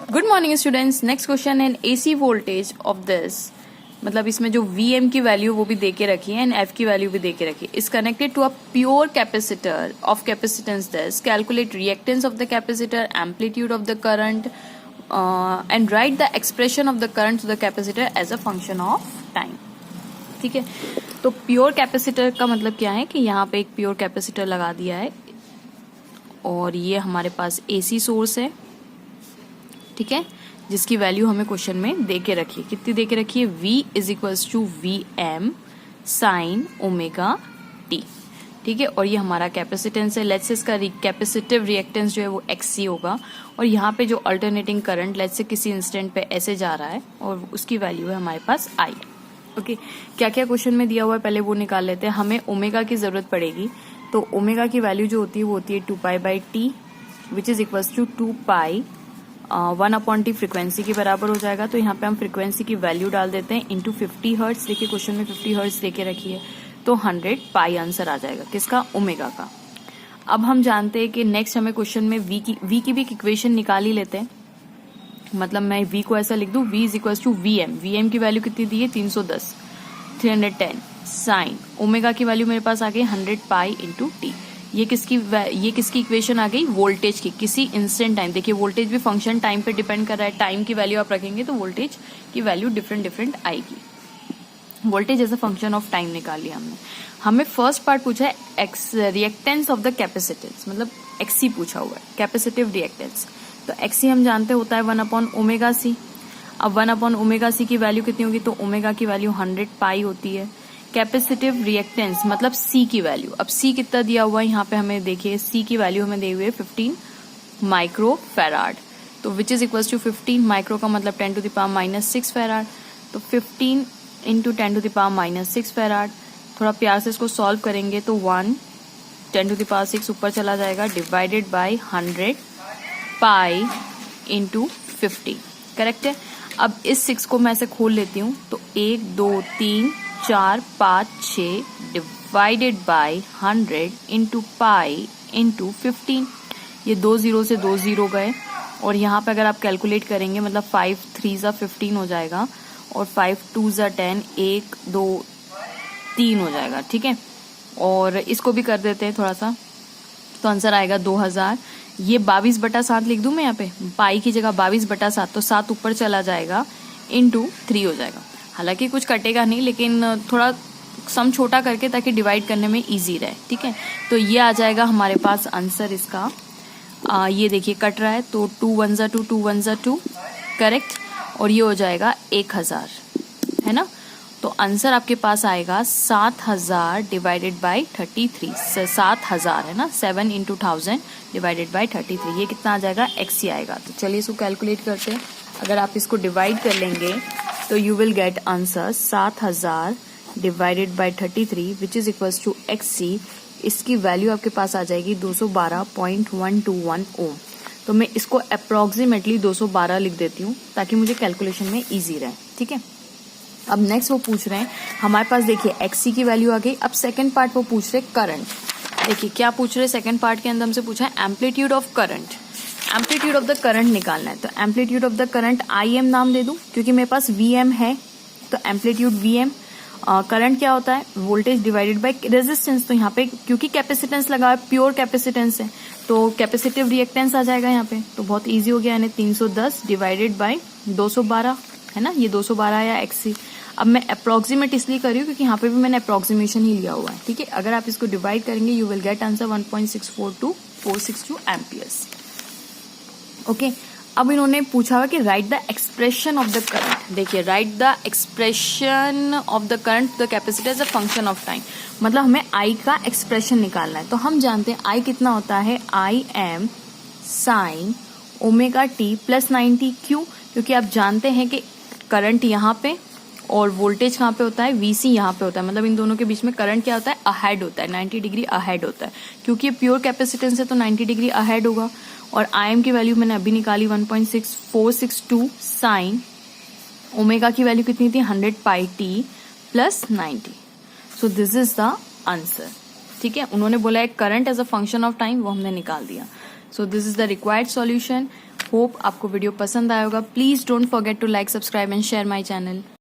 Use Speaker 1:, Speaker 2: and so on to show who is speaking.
Speaker 1: Good morning students. Next question है AC voltage of this, मतलब इसमें जो Vm की वैल्यू वो भी दे के रखी है एंड F की वैल्यू भी दे के रखी है। Is connected to a pure capacitor of capacitance this, calculate reactance of the capacitor, amplitude of the current and write the expression of the current to the capacitor as a function of time. ठीक है, तो pure capacitor का मतलब क्या है कि यहाँ पे एक प्योर कैपेसिटर लगा दिया है और ये हमारे पास AC सोर्स है, ठीक है, जिसकी वैल्यू हमें क्वेश्चन में दे के रखी है। कितनी दे के रखी है? V is equals to VM sine omega t। ठीक है, और ये हमारा कैपेसिटेंस है। लेट्स से इसका कैपेसिटिव रिएक्टेंस जो है वो XC होगा और यहाँ पे जो अल्टरनेटिंग करंट लेट्स से किसी इंस्टेंट पे ऐसे जा रहा है और उसकी वैल्यू है हमारे पास I। ओके, क्या क्या क्वेश्चन में दिया हुआ है पहले वो निकाल लेते हैं। हमें ओमेगा की जरूरत पड़ेगी, तो ओमेगा की वैल्यू जो होती है वो होती है 2π/t which is equals to 2π 1/t frequency के बराबर हो जाएगा। तो यहाँ पे हम फ्रीक्वेंसी की वैल्यू डाल देते हैं इंटू 50 हर्ट्ज। देखिए क्वेश्चन में 50 हर्ट्ज देके रखी है, तो 100 पाई आंसर आ जाएगा किसका? ओमेगा का। अब हम जानते हैं कि नेक्स्ट हमें क्वेश्चन में V की भी इक्वेशन निकाल ही लेते हैं। मतलब मैं V को ऐसा लिख दूं, V is equal to VM की वैल्यू कितनी दी है? 310 साइन ओमेगा की वैल्यू मेरे पास आ गई 100 पाई इंटू टी। ये किसकी इक्वेशन आ गई? वोल्टेज की, किसी इंस्टेंट टाइम। देखिए वोल्टेज भी फंक्शन टाइम पे डिपेंड कर रहा है, टाइम की वैल्यू आप रखेंगे तो वोल्टेज की वैल्यू डिफरेंट आएगी। Voltage as a function of time निकाल लिया हमने। हमें फर्स्ट पार्ट पूछा है रिएक्टेंस ऑफ द कैपेसिटेंस, मतलब XC पूछा हुआ है, कैपेसिटिव रिएक्टेंस। तो XC हम जानते होता है 1/ωc। अब 1/ωc की वैल्यू कितनी होगी? तो ओमेगा की वैल्यू 100 पाई होती है। कैपेसिटिव रिएक्टेंस मतलब C की वैल्यू, अब C कितना दिया हुआ है यहाँ पे हमें देखिए, C की वैल्यू हमें दी हुई है 15 माइक्रो फैराड। तो which is equals to 15 micro का मतलब 10⁻⁻6 फैराड। तो 15 इंटू 10⁻⁻6 फैराड। थोड़ा प्यार से इसको सॉल्व करेंगे तो 1 10⁻6 ऊपर चला जाएगा divided by 100 pi into 50। Correct है। अब इस 6 को मैं ऐसे खोल लेती हूँ, तो 1 2 3 4 5 6 divided by 100 into pi into 15। ये 2 0 से 2 0 गए और यहाँ पे अगर आप कैलकुलेट करेंगे मतलब 5 3 15 हो जाएगा और 5 2 10 1 2 3 हो जाएगा। ठीक है, और इसको भी कर देते हैं थोड़ा सा, तो आंसर आएगा 2000। ये 22/7 लिख दूं मैं यहाँ पे, पाई की जगह 22/7, तो 7 ऊपर चला जाएगा इंटू 3 हो जाएगा। हालांकि कुछ कटेगा नहीं, लेकिन थोड़ा सम छोटा करके ताकि डिवाइड करने में इजी रहे। ठीक है, तो ये आ जाएगा हमारे पास आंसर इसका। ये देखिए कट रहा है, तो 2 1 2 2 1 2 करेक्ट, और ये हो जाएगा 1000, है ना। तो आंसर आपके पास आएगा 7000 डिवाइडेड बाई 33। 7000 है ना, 7 इंटू 1000 डिवाइडेड बाई 33। ये कितना आ जाएगा? XC आएगा। तो चलिए इसको कैलकुलेट करते हैं। अगर आप इसको डिवाइड कर लेंगे तो you will get answer 7000 divided by 33 which is equals to XC। इसकी वैल्यू आपके पास आ जाएगी 212.121 ओम। तो मैं इसको अप्रोक्सीमेटली 212 लिख देती हूँ ताकि मुझे कैलकुलेशन में इजी रहे। ठीक है, अब नेक्स्ट वो पूछ रहे हैं हमारे पास, देखिए XC की वैल्यू आ गई। अब सेकंड पार्ट वो पूछ रहे करंट। देखिए क्या पूछ रहे, सेकंड पार्ट के अंदर हमसे पूछा है amplitude of current. Amplitude of the current निकालना है, तो amplitude of the current IM नाम दे दूं क्योंकि मेरे पास VM है, तो एम्पलीट्यूड VM। करंट क्या होता है? Voltage divided by resistance. तो यहाँ पे क्योंकि कैपेसिटेंस लगा है, प्योर कैपेसिटेंस है, तो कैपेसिटिव रिएक्टेंस आ जाएगा यहाँ पे। तो बहुत इजी हो गया, यानी 310 डिवाइडेड बाय 212, है ना, ये 212 या XC। अब मैं अप्रोक्सीमेट इसलिए कर रही हूँ क्योंकि यहाँ पे भी मैंने अप्रोक्सीमेशन ही लिया हुआ है। ठीक है, अगर आप इसको डिवाइड करेंगे you will get answer 1.642462 amperes. Okay, अब इन्होंने पूछा हुआ कि write the expression of the current. देखिए write the expression of the current the capacitor as a function of time, मतलब हमें I का एक्सप्रेशन निकालना है। तो हम जानते हैं I कितना होता है? IM sign omega t plus 90। क्यों? क्योंकि आप जानते हैं कि करंट यहाँ पे और वोल्टेज कहाँ पे होता है? VC यहाँ पे होता है, मतलब इन दोनों के बीच में करंट क्या होता है? अहेड होता है, 90 डिग्री अहेड होता है। क्योंकि ये प्योर कैपेसिटेंस है तो 90 डिग्री अहेड होगा। और IM की वैल्यू मैंने अभी निकाली 1.6462 साइन ओमेगा की वैल्यू कितनी थी? 100 pi t plus 90। So this is the answer. ठीक है, उन्होंने बोला है current as a function of time, वो हमने निकाल दिया। So this is the required solution. Hope आपको वीडियो पसंद आया होगा. Please don't forget to like, subscribe and share my channel.